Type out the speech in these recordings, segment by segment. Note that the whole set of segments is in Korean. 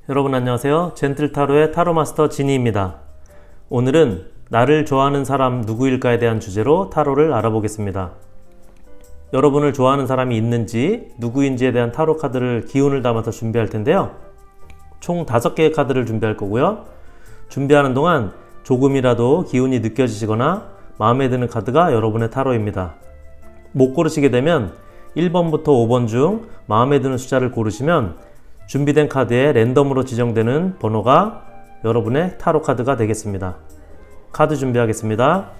여러분 안녕하세요. 젠틀타로의 타로마스터 지니입니다. 오늘은 나를 좋아하는 사람 누구일까에 대한 주제로 타로를 알아보겠습니다. 여러분을 좋아하는 사람이 있는지 누구인지에 대한 타로 카드를 기운을 담아서 준비할 텐데요. 총 5개의 카드를 준비할 거고요. 준비하는 동안 조금이라도 기운이 느껴지시거나 마음에 드는 카드가 여러분의 타로입니다. 못 고르시게 되면 1번부터 5번 중 마음에 드는 숫자를 고르시면 준비된 카드에 랜덤으로 지정되는 번호가 여러분의 타로 카드가 되겠습니다. 카드 준비하겠습니다.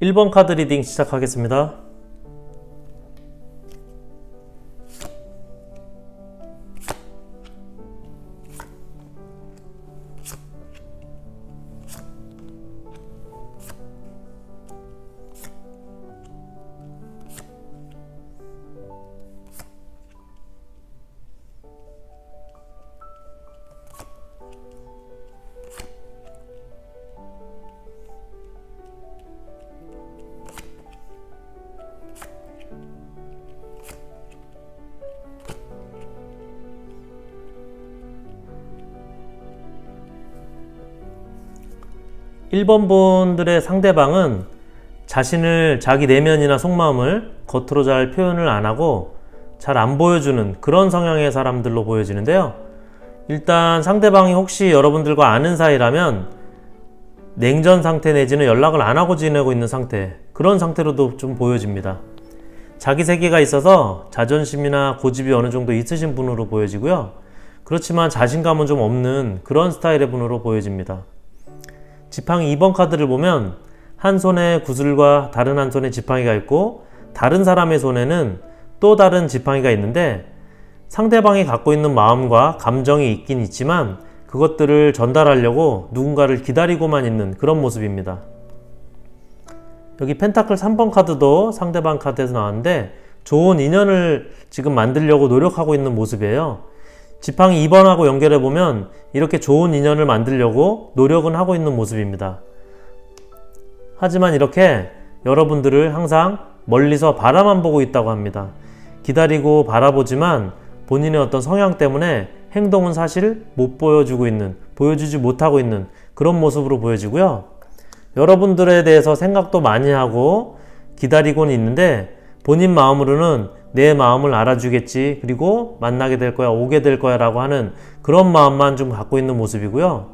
1번 카드 리딩 시작하겠습니다. 1번 분들의 상대방은 자신을 자기 내면이나 속마음을 겉으로 잘 표현을 안 하고 잘 안 보여주는 그런 성향의 사람들로 보여지는데요. 일단 상대방이 혹시 여러분들과 아는 사이라면 냉전 상태 내지는 연락을 안 하고 지내고 있는 상태, 그런 상태로도 좀 보여집니다. 자기 세계가 있어서 자존심이나 고집이 어느 정도 있으신 분으로 보여지고요. 그렇지만 자신감은 좀 없는 그런 스타일의 분으로 보여집니다. 지팡이 2번 카드를 보면 한 손에 구슬과 다른 한 손에 지팡이가 있고 다른 사람의 손에는 또 다른 지팡이가 있는데 상대방이 갖고 있는 마음과 감정이 있긴 있지만 그것들을 전달하려고 누군가를 기다리고만 있는 그런 모습입니다. 여기 펜타클 3번 카드도 상대방 카드에서 나왔는데 좋은 인연을 지금 만들려고 노력하고 있는 모습이에요. 지팡이 2번하고 연결해보면 이렇게 좋은 인연을 만들려고 노력은 하고 있는 모습입니다. 하지만 이렇게 여러분들을 항상 멀리서 바라만 보고 있다고 합니다. 기다리고 바라보지만 본인의 어떤 성향 때문에 행동은 사실 못 보여주고 있는, 보여주지 못하고 있는 그런 모습으로 보여지고요. 여러분들에 대해서 생각도 많이 하고 기다리고는 있는데 본인 마음으로는 내 마음을 알아주겠지, 그리고 만나게 될 거야, 오게 될 거야 라고 하는 그런 마음만 좀 갖고 있는 모습이고요.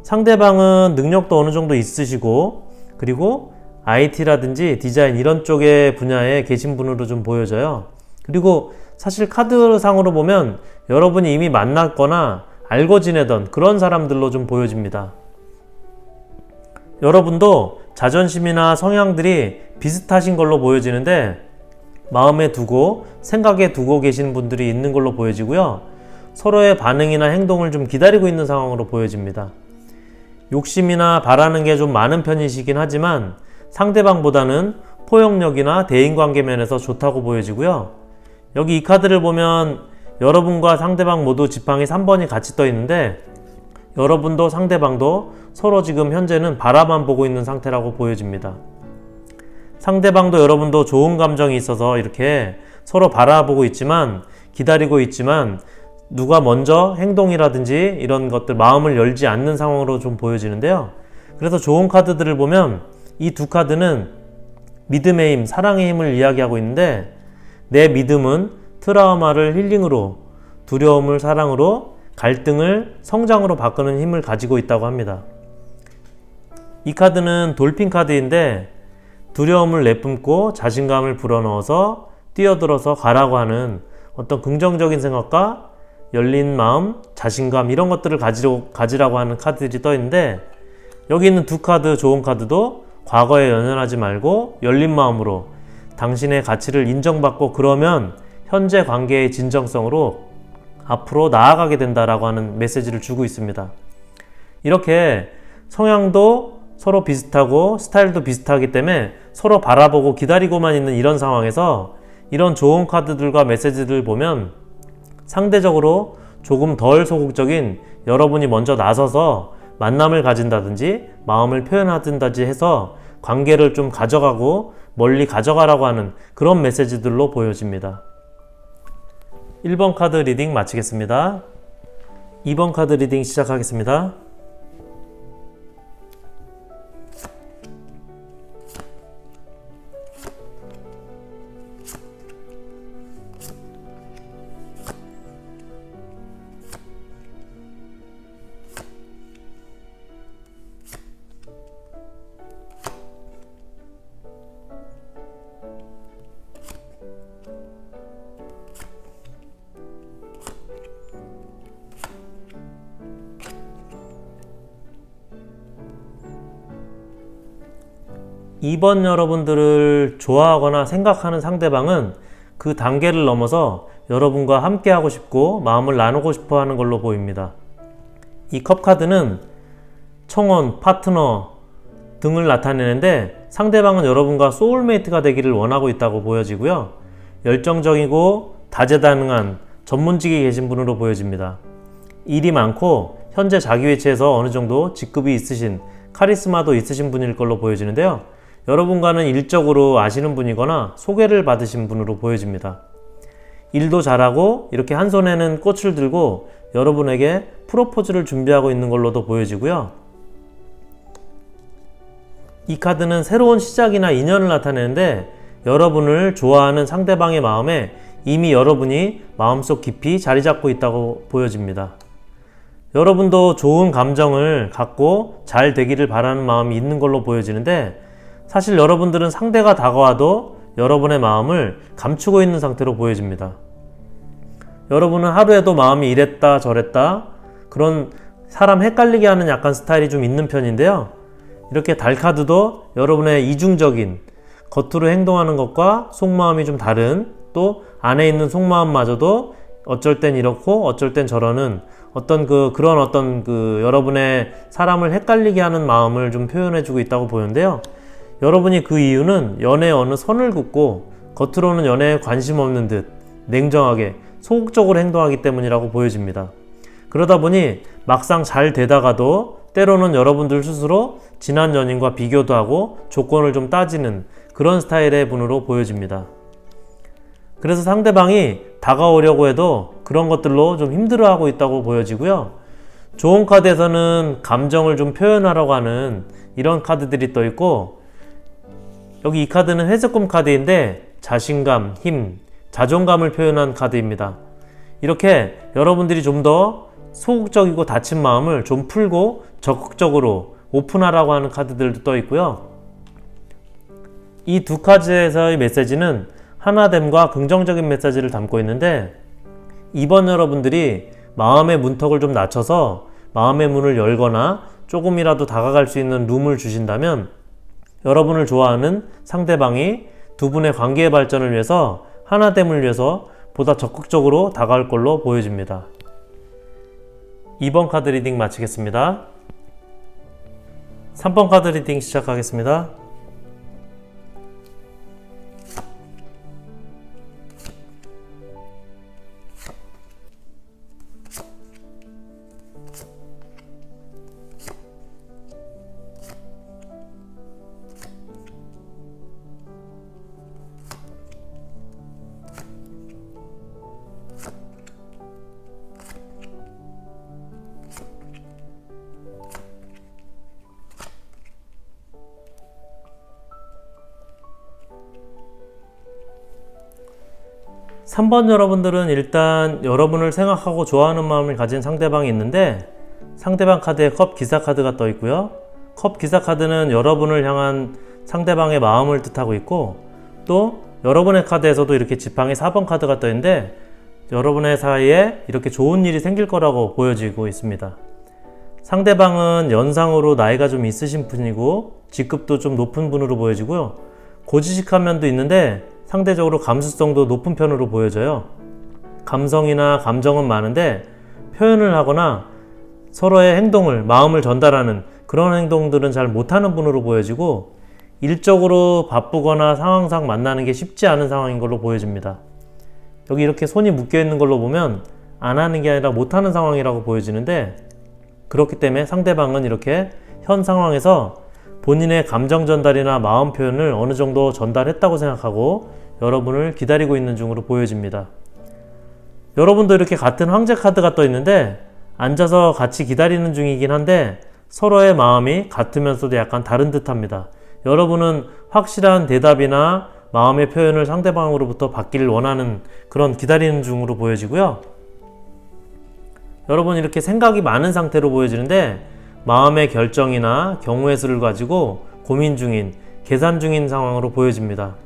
상대방은 능력도 어느 정도 있으시고 그리고 IT라든지 디자인 이런 쪽의 분야에 계신 분으로 좀 보여져요. 그리고 사실 카드상으로 보면 여러분이 이미 만났거나 알고 지내던 그런 사람들로 좀 보여집니다. 여러분도 자존심이나 성향들이 비슷하신 걸로 보여지는데 마음에 두고 생각에 두고 계신 분들이 있는 걸로 보여지고요. 서로의 반응이나 행동을 좀 기다리고 있는 상황으로 보여집니다. 욕심이나 바라는 게 좀 많은 편이시긴 하지만 상대방보다는 포용력이나 대인관계 면에서 좋다고 보여지고요. 여기 이 카드를 보면 여러분과 상대방 모두 지팡이 3번이 같이 떠 있는데 여러분도 상대방도 서로 지금 현재는 바라만 보고 있는 상태라고 보여집니다. 상대방도 여러분도 좋은 감정이 있어서 이렇게 서로 바라보고 있지만, 기다리고 있지만 누가 먼저 행동이라든지 이런 것들 마음을 열지 않는 상황으로 좀 보여지는데요. 그래서 좋은 카드들을 보면 이 두 카드는 믿음의 힘, 사랑의 힘을 이야기하고 있는데 내 믿음은 트라우마를 힐링으로, 두려움을 사랑으로, 갈등을 성장으로 바꾸는 힘을 가지고 있다고 합니다. 이 카드는 돌핀 카드인데 두려움을 내뿜고 자신감을 불어넣어서 뛰어들어서 가라고 하는 어떤 긍정적인 생각과 열린 마음, 자신감 이런 것들을 가지라고 하는 카드들이 떠 있는데 여기 있는 두 카드, 좋은 카드도 과거에 연연하지 말고 열린 마음으로 당신의 가치를 인정받고 그러면 현재 관계의 진정성으로 앞으로 나아가게 된다라고 하는 메시지를 주고 있습니다. 이렇게 성향도 서로 비슷하고 스타일도 비슷하기 때문에 서로 바라보고 기다리고만 있는 이런 상황에서 이런 좋은 카드들과 메시지들을 보면 상대적으로 조금 덜 소극적인 여러분이 먼저 나서서 만남을 가진다든지 마음을 표현하든지 해서 관계를 좀 가져가고 멀리 가져가라고 하는 그런 메시지들로 보여집니다. 1번 카드 리딩 마치겠습니다. 2번 카드 리딩 시작하겠습니다. 2번 여러분들을 좋아하거나 생각하는 상대방은 그 단계를 넘어서 여러분과 함께 하고 싶고 마음을 나누고 싶어 하는 걸로 보입니다. 이 컵 카드는 청혼, 파트너 등을 나타내는데 상대방은 여러분과 소울메이트가 되기를 원하고 있다고 보여지고요. 열정적이고 다재다능한 전문직에 계신 분으로 보여집니다. 일이 많고 현재 자기 위치에서 어느 정도 직급이 있으신, 카리스마도 있으신 분일 걸로 보여지는데요. 여러분과는 일적으로 아시는 분이거나 소개를 받으신 분으로 보여집니다. 일도 잘하고 이렇게 한 손에는 꽃을 들고 여러분에게 프로포즈를 준비하고 있는 걸로도 보여지고요. 이 카드는 새로운 시작이나 인연을 나타내는데 여러분을 좋아하는 상대방의 마음에 이미 여러분이 마음속 깊이 자리 잡고 있다고 보여집니다. 여러분도 좋은 감정을 갖고 잘 되기를 바라는 마음이 있는 걸로 보여지는데 사실 여러분들은 상대가 다가와도 여러분의 마음을 감추고 있는 상태로 보여집니다. 여러분은 하루에도 마음이 이랬다 저랬다 그런 사람 헷갈리게 하는 약간 스타일이 좀 있는 편인데요. 이렇게 달 카드도 여러분의 이중적인 겉으로 행동하는 것과 속마음이 좀 다른, 또 안에 있는 속마음마저도 어쩔 땐 이렇고 어쩔 땐 저러는 그런 여러분의 사람을 헷갈리게 하는 마음을 좀 표현해주고 있다고 보는데요. 여러분이 그 이유는 연애에 어느 선을 긋고 겉으로는 연애에 관심 없는 듯 냉정하게 소극적으로 행동하기 때문이라고 보여집니다. 그러다 보니 막상 잘 되다가도 때로는 여러분들 스스로 지난 연인과 비교도 하고 조건을 좀 따지는 그런 스타일의 분으로 보여집니다. 그래서 상대방이 다가오려고 해도 그런 것들로 좀 힘들어하고 있다고 보여지고요. 좋은 카드에서는 감정을 좀 표현하라고 하는 이런 카드들이 떠 있고, 여기 이 카드는 회색꿈 카드인데 자신감, 힘, 자존감을 표현한 카드입니다. 이렇게 여러분들이 좀 더 소극적이고 다친 마음을 좀 풀고 적극적으로 오픈하라고 하는 카드들도 떠 있고요. 이 두 카드에서의 메시지는 하나됨과 긍정적인 메시지를 담고 있는데, 이번 여러분들이 마음의 문턱을 좀 낮춰서 마음의 문을 열거나 조금이라도 다가갈 수 있는 룸을 주신다면 여러분을 좋아하는 상대방이 두 분의 관계의 발전을 위해서, 하나됨을 위해서 보다 적극적으로 다가올 걸로 보여집니다. 2번 카드 리딩 마치겠습니다. 3번 카드 리딩 시작하겠습니다. 삼 번 여러분들은 일단 여러분을 생각하고 좋아하는 마음을 가진 상대방이 있는데, 상대방 카드에 컵 기사 카드가 떠 있고요. 컵 기사 카드는 여러분을 향한 상대방의 마음을 뜻하고 있고, 또 여러분의 카드에서도 이렇게 지팡이 4번 카드가 떠 있는데 여러분의 사이에 이렇게 좋은 일이 생길 거라고 보여지고 있습니다. 상대방은 연상으로 나이가 좀 있으신 분이고 직급도 좀 높은 분으로 보여지고요. 고지식한 면도 있는데 상대적으로 감수성도 높은 편으로 보여져요. 감성이나 감정은 많은데 표현을 하거나 서로의 행동을, 마음을 전달하는 그런 행동들은 잘 못하는 분으로 보여지고, 일적으로 바쁘거나 상황상 만나는 게 쉽지 않은 상황인 걸로 보여집니다. 여기 이렇게 손이 묶여 있는 걸로 보면 안 하는 게 아니라 못하는 상황이라고 보여지는데, 그렇기 때문에 상대방은 이렇게 현 상황에서 본인의 감정 전달이나 마음 표현을 어느 정도 전달했다고 생각하고 여러분을 기다리고 있는 중으로 보여집니다. 여러분도 이렇게 같은 황제 카드가 떠 있는데 앉아서 같이 기다리는 중이긴 한데 서로의 마음이 같으면서도 약간 다른 듯 합니다. 여러분은 확실한 대답이나 마음의 표현을 상대방으로부터 받기를 원하는 그런 기다리는 중으로 보여지고요. 여러분 이렇게 생각이 많은 상태로 보여지는데 마음의 결정이나 경우의 수를 가지고 고민 중인, 계산 중인 상황으로 보여집니다.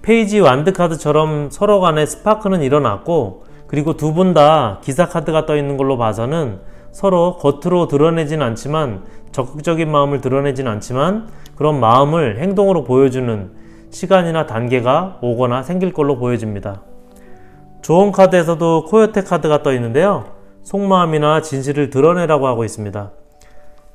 페이지 완드 카드처럼 서로 간에 스파크는 일어났고, 그리고 두 분 다 기사 카드가 떠 있는 걸로 봐서는 서로 겉으로 드러내진 않지만, 적극적인 마음을 드러내진 않지만 그런 마음을 행동으로 보여주는 시간이나 단계가 오거나 생길 걸로 보여집니다. 조언 카드에서도 코요테 카드가 떠 있는데요, 속마음이나 진실을 드러내라고 하고 있습니다.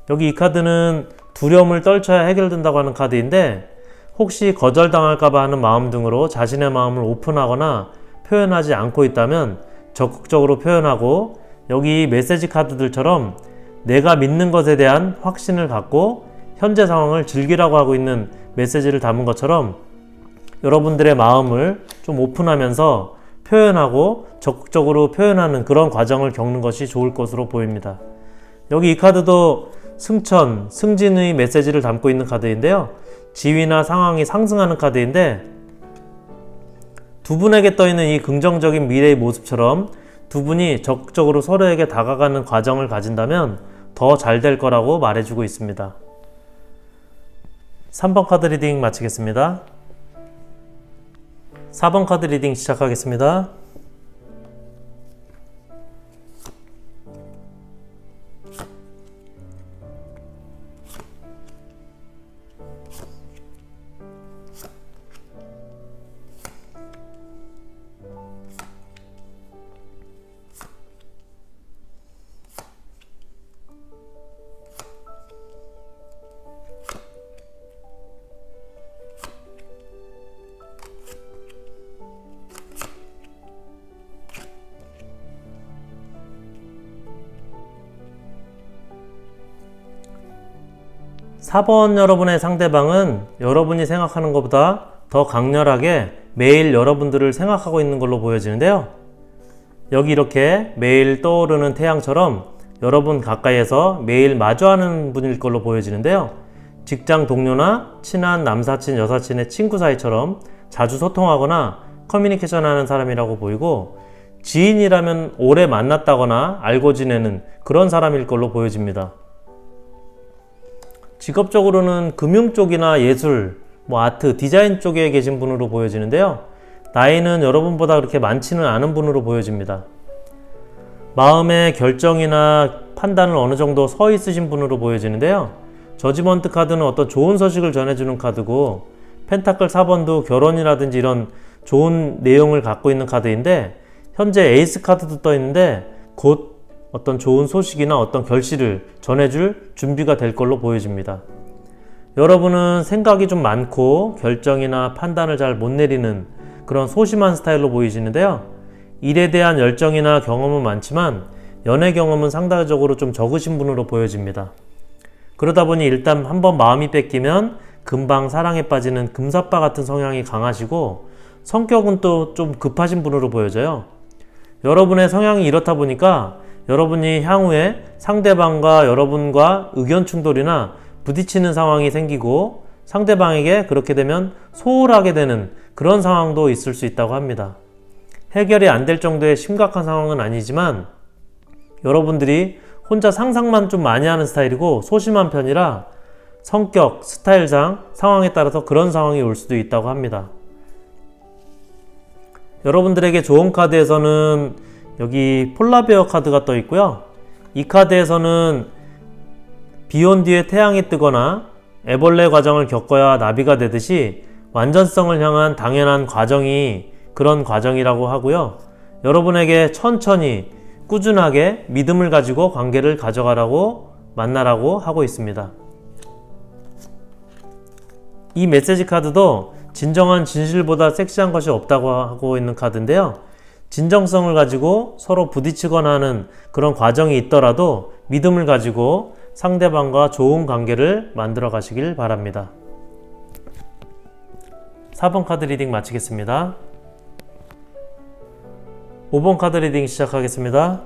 여기 이 카드는 두려움을 떨쳐야 해결된다고 하는 카드인데, 혹시 거절당할까봐 하는 마음 등으로 자신의 마음을 오픈하거나 표현하지 않고 있다면 적극적으로 표현하고, 여기 메시지 카드들처럼 내가 믿는 것에 대한 확신을 갖고 현재 상황을 즐기라고 하고 있는 메시지를 담은 것처럼 여러분들의 마음을 좀 오픈하면서 표현하고 적극적으로 표현하는 그런 과정을 겪는 것이 좋을 것으로 보입니다. 여기 이 카드도 승천, 승진의 메시지를 담고 있는 카드인데요, 지위나 상황이 상승하는 카드인데, 두 분에게 떠있는 이 긍정적인 미래의 모습처럼 두 분이 적극적으로 서로에게 다가가는 과정을 가진다면 더 잘 될 거라고 말해주고 있습니다. 3번 카드 리딩 마치겠습니다. 4번 카드 리딩 시작하겠습니다. 사 번 여러분의 상대방은 여러분이 생각하는 것보다 더 강렬하게 매일 여러분들을 생각하고 있는 걸로 보여지는데요, 여기 이렇게 매일 떠오르는 태양처럼 여러분 가까이에서 매일 마주하는 분일 걸로 보여지는데요, 직장 동료나 친한 남사친, 여사친의 친구 사이처럼 자주 소통하거나 커뮤니케이션 하는 사람이라고 보이고, 지인이라면 오래 만났다거나 알고 지내는 그런 사람일 걸로 보여집니다. 직업적으로는 금융 쪽이나 예술, 아트, 디자인 쪽에 계신 분으로 보여지는데요, 나이는 여러분보다 그렇게 많지는 않은 분으로 보여집니다. 마음의 결정이나 판단을 어느 정도 서 있으신 분으로 보여지는데요, 저지먼트 카드는 어떤 좋은 소식을 전해주는 카드고, 펜타클 4번도 결혼이라든지 이런 좋은 내용을 갖고 있는 카드인데, 현재 에이스 카드도 떠 있는데 곧 어떤 좋은 소식이나 어떤 결실을 전해줄 준비가 될 걸로 보여집니다. 여러분은 생각이 좀 많고 결정이나 판단을 잘 못 내리는 그런 소심한 스타일로 보이시는데요, 일에 대한 열정이나 경험은 많지만 연애 경험은 상대적으로 좀 적으신 분으로 보여집니다. 그러다 보니 일단 한번 마음이 뺏기면 금방 사랑에 빠지는 금사빠 같은 성향이 강하시고, 성격은 또 좀 급하신 분으로 보여져요. 여러분의 성향이 이렇다 보니까 여러분이 향후에 상대방과 여러분과 의견 충돌이나 부딪히는 상황이 생기고, 상대방에게 그렇게 되면 소홀하게 되는 그런 상황도 있을 수 있다고 합니다. 해결이 안 될 정도의 심각한 상황은 아니지만 여러분들이 혼자 상상만 좀 많이 하는 스타일이고 소심한 편이라 성격, 스타일상 상황에 따라서 그런 상황이 올 수도 있다고 합니다. 여러분들에게 좋은 카드에서는 여기 폴라베어 카드가 떠 있고요, 이 카드에서는 비온 뒤에 태양이 뜨거나 애벌레 과정을 겪어야 나비가 되듯이 완전성을 향한 당연한 과정이 그런 과정이라고 하고요, 여러분에게 천천히 꾸준하게 믿음을 가지고 관계를 가져가라고 만나라고 하고 있습니다. 이 메시지 카드도 진정한 진실보다 섹시한 것이 없다고 하고 있는 카드인데요, 진정성을 가지고 서로 부딪히거나 하는 그런 과정이 있더라도 믿음을 가지고 상대방과 좋은 관계를 만들어 가시길 바랍니다. 4번 카드 리딩 마치겠습니다. 5번 카드 리딩 시작하겠습니다.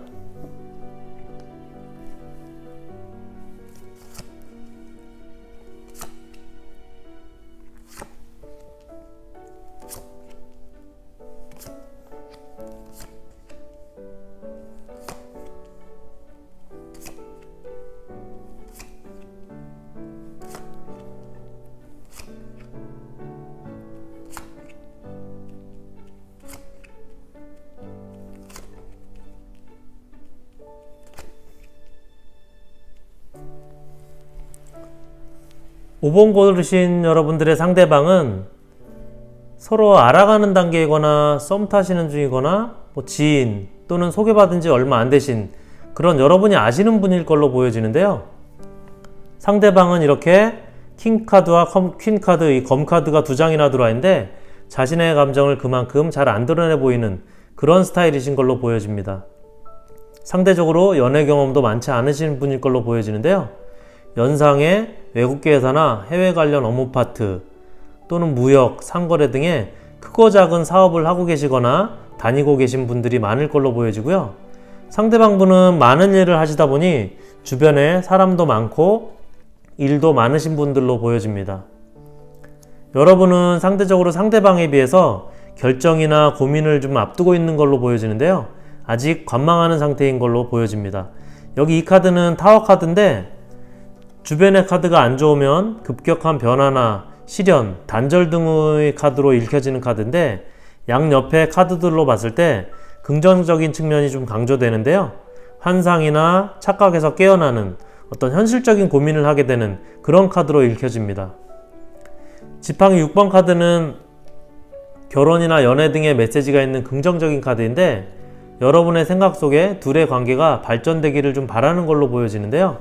5번 고르신 여러분들의 상대방은 서로 알아가는 단계이거나 썸 타시는 중이거나 지인 또는 소개받은 지 얼마 안 되신 그런 여러분이 아시는 분일 걸로 보여지는데요. 상대방은 이렇게 킹카드와 퀸카드, 이 검카드가 2장이나 들어와 있는데 자신의 감정을 그만큼 잘 안 드러내 보이는 그런 스타일이신 걸로 보여집니다. 상대적으로 연애 경험도 많지 않으신 분일 걸로 보여지는데요. 연상의 외국계 회사나 해외 관련 업무 파트 또는 무역, 상거래 등의 크고 작은 사업을 하고 계시거나 다니고 계신 분들이 많을 걸로 보여지고요. 상대방분은 많은 일을 하시다 보니 주변에 사람도 많고 일도 많으신 분들로 보여집니다. 여러분은 상대적으로 상대방에 비해서 결정이나 고민을 좀 앞두고 있는 걸로 보여지는데요. 아직 관망하는 상태인 걸로 보여집니다. 여기 이 카드는 타워 카드인데 주변의 카드가 안 좋으면 급격한 변화나 시련, 단절 등의 카드로 읽혀지는 카드인데 양옆의 카드들로 봤을 때 긍정적인 측면이 좀 강조되는데요. 환상이나 착각에서 깨어나는 어떤 현실적인 고민을 하게 되는 그런 카드로 읽혀집니다. 지팡이 6번 카드는 결혼이나 연애 등의 메시지가 있는 긍정적인 카드인데 여러분의 생각 속에 둘의 관계가 발전되기를 좀 바라는 걸로 보여지는데요.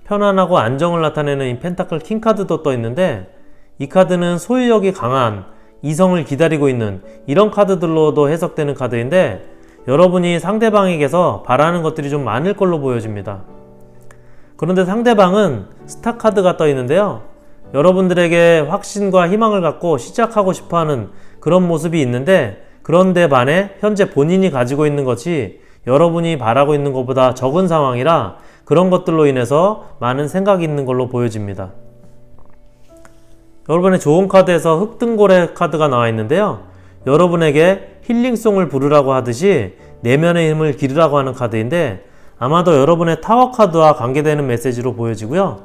편안하고 안정을 나타내는 이 펜타클 킹 카드도 떠 있는데 이 카드는 소유욕이 강한 이성을 기다리고 있는 이런 카드들로도 해석되는 카드인데 여러분이 상대방에게서 바라는 것들이 좀 많을 걸로 보여집니다. 그런데 상대방은 스타 카드가 떠 있는데요. 여러분들에게 확신과 희망을 갖고 시작하고 싶어하는 그런 모습이 있는데 그런데 반해 현재 본인이 가지고 있는 것이 여러분이 바라고 있는 것보다 적은 상황이라 그런 것들로 인해서 많은 생각이 있는 걸로 보여집니다. 여러분의 좋은 카드에서 흑등고래 카드가 나와 있는데요. 여러분에게 힐링송을 부르라고 하듯이 내면의 힘을 기르라고 하는 카드인데 아마도 여러분의 타워 카드와 관계되는 메시지로 보여지고요.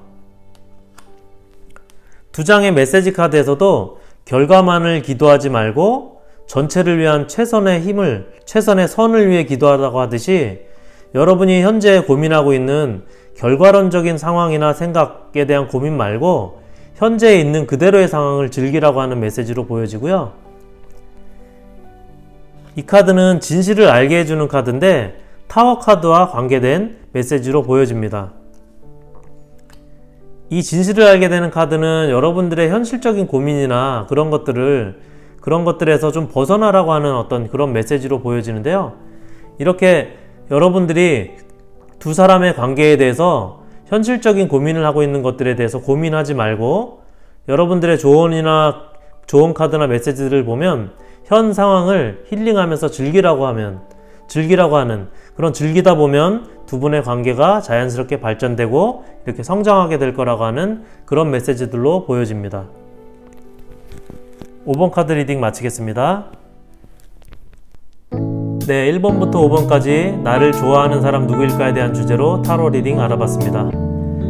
2장의 메시지 카드에서도 결과만을 기도하지 말고 전체를 위한 최선의 선을 위해 기도하라고 하듯이 여러분이 현재 고민하고 있는 결과론적인 상황이나 생각에 대한 고민 말고 현재에 있는 그대로의 상황을 즐기라고 하는 메시지로 보여지고요. 이 카드는 진실을 알게 해주는 카드인데 타워 카드와 관계된 메시지로 보여집니다. 이 진실을 알게 되는 카드는 여러분들의 현실적인 고민이나 그런 것들에서 좀 벗어나라고 하는 어떤 그런 메시지로 보여지는데요. 이렇게 여러분들이 두 사람의 관계에 대해서 현실적인 고민을 하고 있는 것들에 대해서 고민하지 말고 여러분들의 좋은 카드나 메시지들을 보면 현 상황을 힐링하면서 즐기라고 하는 그런 즐기다 보면 두 분의 관계가 자연스럽게 발전되고 이렇게 성장하게 될 거라고 하는 그런 메시지들로 보여집니다. 5번 카드 리딩 마치겠습니다. 네, 1번부터 5번까지 나를 좋아하는 사람 누구일까에 대한 주제로 타로 리딩 알아봤습니다.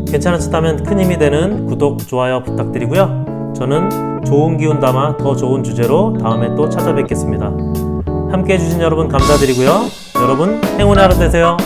괜찮으셨다면 큰 힘이 되는 구독, 좋아요 부탁드리고요. 저는 좋은 기운 담아 더 좋은 주제로 다음에 또 찾아뵙겠습니다. 함께 해주신 여러분 감사드리고요. 여러분 행운의 하루 되세요.